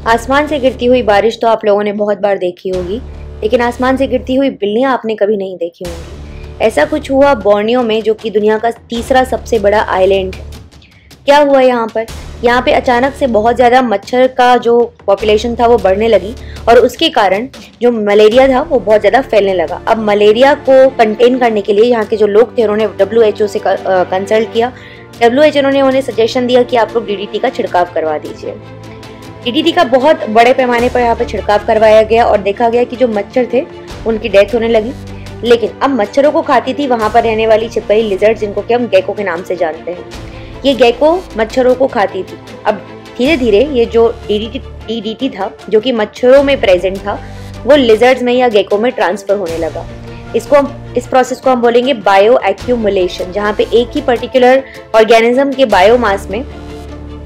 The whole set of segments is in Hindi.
आसमान से गिरती हुई बारिश तो आप लोगों ने बहुत बार देखी होगी, लेकिन आसमान से गिरती हुई बिल्लियाँ आपने कभी नहीं देखी होंगी। ऐसा कुछ हुआ बोर्नियो में, जो कि दुनिया का तीसरा सबसे बड़ा आइलैंड है। क्या हुआ यहाँ पर? यहाँ पे अचानक से बहुत ज़्यादा मच्छर का जो पॉपुलेशन था वो बढ़ने लगी, और उसके कारण जो मलेरिया था वो बहुत ज़्यादा फैलने लगा। अब मलेरिया को कंटेन करने के लिए यहाँ के जो लोग थे उन्होंने WHO से कंसल्ट किया। WHO ने उन्हें सजेशन दिया कि आप लोग DDT का छिड़काव करवा दीजिए। DDT का बहुत बड़े पैमाने पर यहाँ पर छिड़काव करवाया गया और देखा गया कि जो मच्छर थे उनकी डेथ होने लगी। लेकिन अब मच्छरों को खाती थी वहाँ पर रहने वाली छिपकली लिजर्ड, जिनको कि हम गेको के नाम से जानते हैं। ये गेको मच्छरों को खाती थी। अब धीरे धीरे ये जो DDT था जो कि मच्छरों में प्रेजेंट था, वो लिजर्ड्स में या गेको में ट्रांसफर होने लगा। इस प्रोसेस को हम बोलेंगे बायो एक्यूमुलेशन, जहाँ पे एक ही पर्टिकुलर ऑर्गेनिज्म के बायोमास में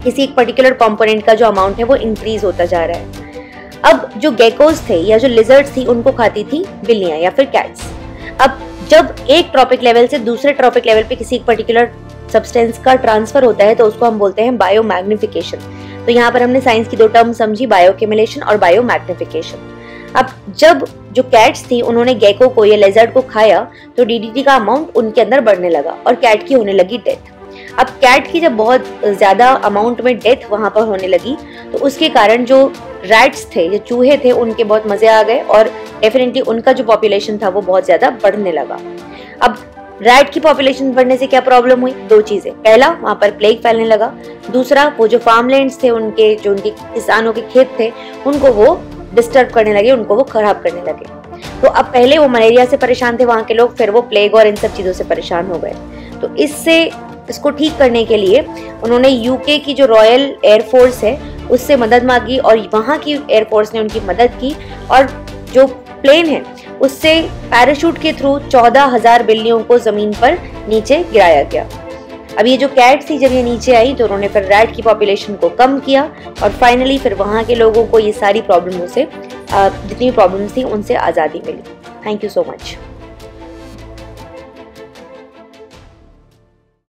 किसी एक पर्टिकुलर कंपोनेंट का जो अमाउंट है वो इंक्रीज होता जा रहा है। अब जो गेकोस थे या जो लिजर्ड्स थी उनको खाती थी बिल्लियां या फिर कैट्स। अब जब एक ट्रॉपिक लेवल से दूसरे ट्रॉपिक लेवल पे किसी एक पर्टिकुलर सब्सटेंस का ट्रांसफर होता है तो उसको हम बोलते हैं बायो मैग्निफिकेशन। तो यहाँ पर हमने साइंस की दो टर्म समझी, बायो एक्यूमुलेशन और बायो मैग्निफिकेशन। अब जब जो कैट्स थी उन्होंने गेको को या लेजर्ड को खाया तो DDT का अमाउंट उनके अंदर बढ़ने लगा और कैट की होने लगी डेथ। अब कैट की जब बहुत ज्यादा अमाउंट में डेथ वहां पर होने लगी तो उसके कारण जो रैट्स थे, जो चूहे थे, उनके बहुत मजे आ गए और डेफिनेटली उनका जो पॉपुलेशन था वो बहुत ज्यादा बढ़ने लगा। अब रैट की पॉपुलेशन बढ़ने से क्या प्रॉब्लम हुई? दो चीजें। पहला, वहां पर प्लेग फैलने लगा। दूसरा, वो जो फार्मलैंड्स थे उनके किसानों के खेत थे उनको वो डिस्टर्ब करने लगे, उनको वो खराब करने लगे। तो अब पहले वो मलेरिया से परेशान थे वहां के लोग, फिर वो प्लेग और इन सब चीजों से परेशान हो गए। तो इसको ठीक करने के लिए उन्होंने UK की जो रॉयल एयरफोर्स है उससे मदद मांगी और वहां की एयरफोर्स ने उनकी मदद की और जो प्लेन है उससे पैराशूट के थ्रू 14,000 बिल्लियों को जमीन पर नीचे गिराया गया। अब ये जो कैट थी जब ये नीचे आई तो उन्होंने फिर रैट की पॉपुलेशन को कम किया और फाइनली फिर वहां के लोगों को ये सारी प्रॉब्लमों से जितनी प्रॉब्लम्स थी उनसे आज़ादी मिली। Thank you so much.